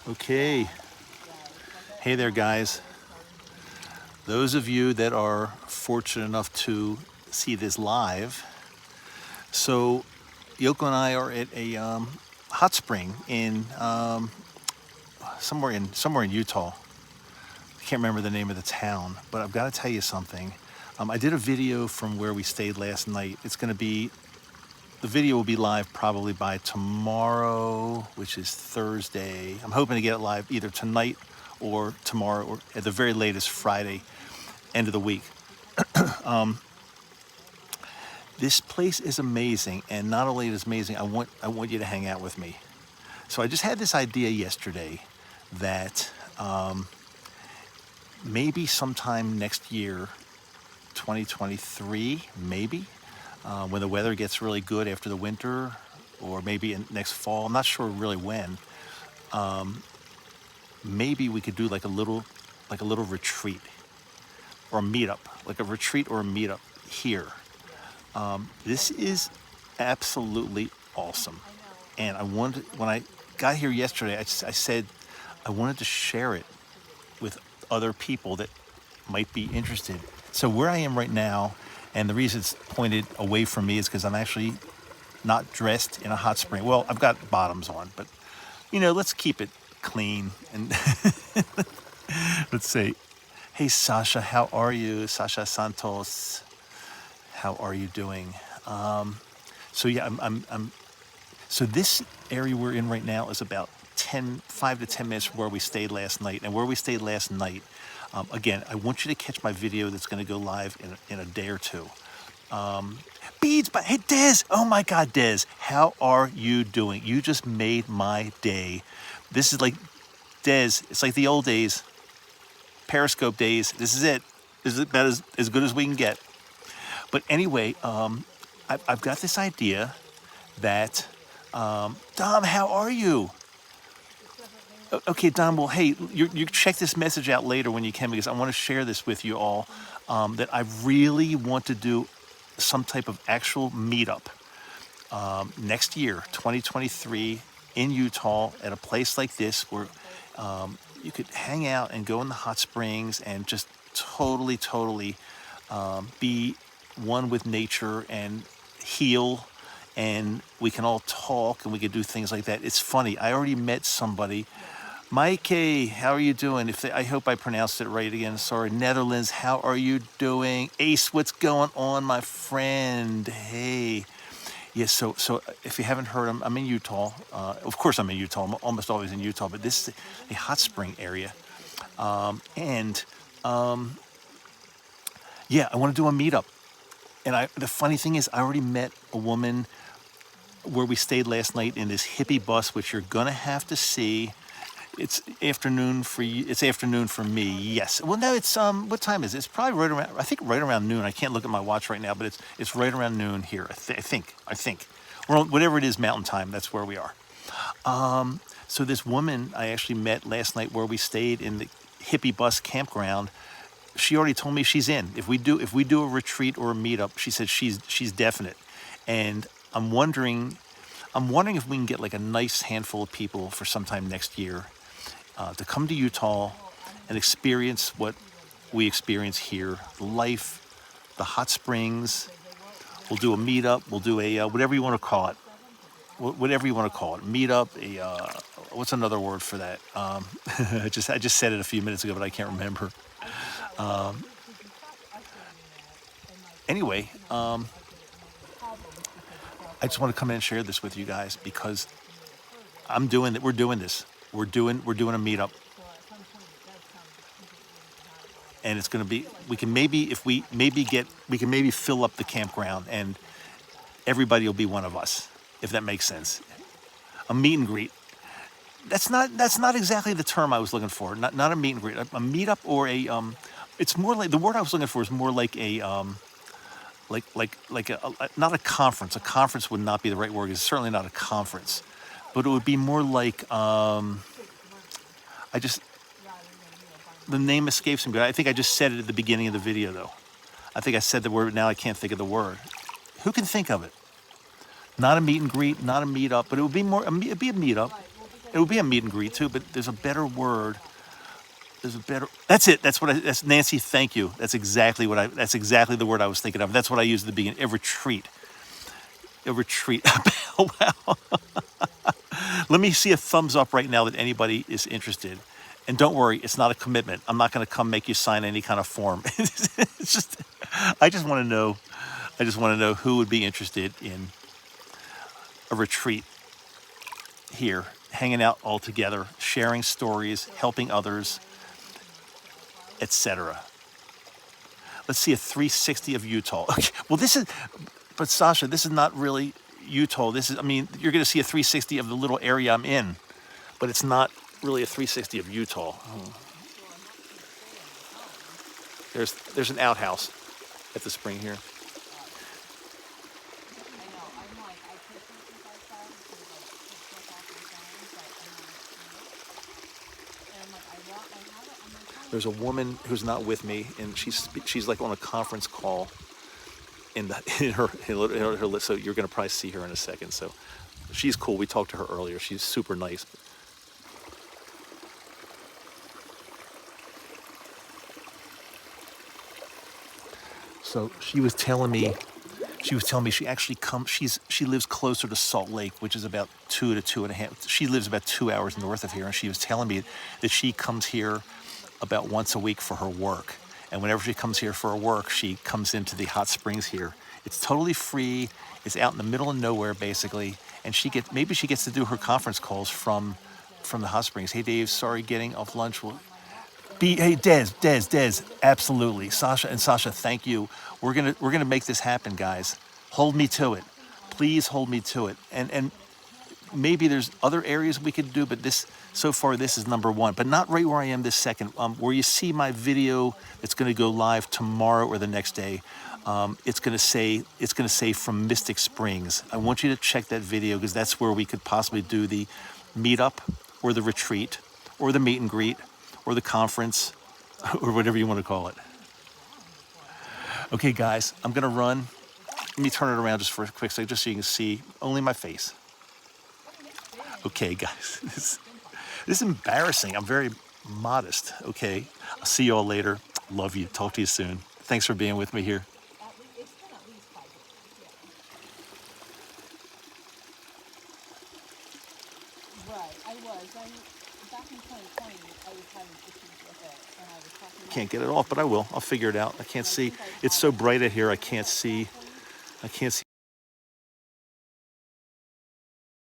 Okay, hey there guys. Those of you that are fortunate enough to see this live, so Yoko and I are at a hot spring in somewhere in Utah. I can't remember the name of the town, but I've got to tell you something. I did a video from where we stayed last night. The video will be live probably by tomorrow, which is Thursday. I'm hoping to get it live either tonight or tomorrow, or at the very latest Friday, end of the week. This place is amazing, and not only is it amazing, I want you to hang out with me. So I just had this idea yesterday that maybe sometime next year, 2023, maybe, when the weather gets really good after the winter, or maybe next fall. I'm not sure really when. Maybe we could do like a little retreat or a meetup, like a retreat or a meetup here. This is absolutely awesome, and when I got here yesterday, I said I wanted to share it with other people that might be interested. So where I am right now, and the reason it's pointed away from me is because I'm actually not dressed in a hot spring. Well, I've got bottoms on, but let's keep it clean. And let's say, hey Sasha, how are you? Sasha Santos, how are you doing? So yeah, so this area we're in right now is about 5 to 10 minutes from where we stayed last night. And where we stayed last night, again, I want you to catch my video that's going to go live in a day or two. Beads, but hey, Des, oh my God, Des, how are you doing? You just made my day. This is like, Des, it's like the old days, Periscope days. This is it. This is about as good as we can get. But anyway, I've got this idea that, Dom, how are you? Okay, Dom, well, hey, you check this message out later when you can, because I want to share this with you all, that I really want to do some type of actual meetup next year, 2023, in Utah, at a place like this where you could hang out and go in the hot springs and just totally be one with nature and heal, and we can all talk and we can do things like that. It's funny, I already met somebody. Mikey, how are you doing? I hope I pronounced it right again. Sorry. Netherlands, how are you doing? Ace, what's going on, my friend? Hey. Yes, so if you haven't heard, I'm in Utah. Of course I'm in Utah. I'm almost always in Utah, but this is a hot spring area. And yeah, I want to do a meetup. And the funny thing is, I already met a woman where we stayed last night in this hippie bus, which you're going to have to see. It's afternoon for you. It's afternoon for me. Yes. Well, no, it's what time is it? It's probably right around. I think right around noon. I can't look at my watch right now, but it's right around noon here. I think. We're on, whatever it is, Mountain Time. That's where we are. So this woman I actually met last night where we stayed in the hippie bus campground. She already told me she's in. If we do a retreat or a meetup, she said she's definite. And I'm wondering if we can get like a nice handful of people for sometime next year to come to Utah and experience what we experience here, the life, the hot springs. We'll do a meetup. We'll do a whatever you want to call it. Whatever you want to call it, meetup. What's another word for that? I just said it a few minutes ago, but I can't remember. Anyway, I just want to come in and share this with you guys because I'm doing that. We're doing this. We're doing a meetup, and it's going to be. We can maybe fill up the campground, and everybody will be one of us, if that makes sense. A meet and greet. That's not exactly the term I was looking for. Not a meet and greet. A meetup or a It's more like, the word I was looking for is more like a not a conference. A conference would not be the right word. It's certainly not a conference, but it would be more like the name escapes me. But I think I just said it at the beginning of the video, though. I think I said the word, but now I can't think of the word. Who can think of it? Not a meet and greet, not a meetup, but it would be more. It'd be a meetup. It would be a meet and greet too, but there's a better word. There's a better. That's it. That's Nancy. Thank you. That's exactly That's exactly the word I was thinking of. That's what I used at the beginning. A retreat. A retreat. Wow. Let me see a thumbs up right now that anybody is interested. And don't worry, it's not a commitment. I'm not going to come make you sign any kind of form. It's just, I just want to know. I just want to know who would be interested in a retreat here, hanging out all together, sharing stories, helping others, etc. Let's see a 360 of Utah. Okay. Well, but Sasha, this is not really Utah. I mean, you're going to see a 360 of the little area I'm in, but it's not really a 360 of Utah. Oh. There's an outhouse at the spring here. There's a woman who's not with me, and she's like on a conference call in her list. So you're going to probably see her in a second. So she's cool. We talked to her earlier. She's super nice. So she was telling me she actually she lives closer to Salt Lake, which is about 2.5. She lives about 2 hours north of here, and she was telling me that she comes here about once a week for her work. And whenever she comes here for her work, she comes into the hot springs here. It's totally free. It's out in the middle of nowhere, basically. And maybe she gets to do her conference calls from the hot springs. Hey, Dave, sorry, getting off lunch. Hey, Des, absolutely. Sasha, thank you. We're gonna make this happen, guys. Hold me to it. Please hold me to it. And maybe there's other areas we could do, but so far this is number one. But not right where I am this second. Where you see my video that's going to go live tomorrow or the next day. It's going to say from Mystic Springs. I want you to check that video because that's where we could possibly do the meetup or the retreat or the meet and greet or the conference or whatever you want to call it. Okay, guys, I'm going to run. Let me turn it around just for a quick second, just so you can see only my face. Okay, guys, this is embarrassing. I'm very modest. Okay, I'll see you all later. Love you. Talk to you soon. Thanks for being with me here. Right, I was. Back in 2020, I was having issues with it, and I was talking. Can't get it off, but I will. I'll figure it out. I can't see. It's so bright out here. I can't see.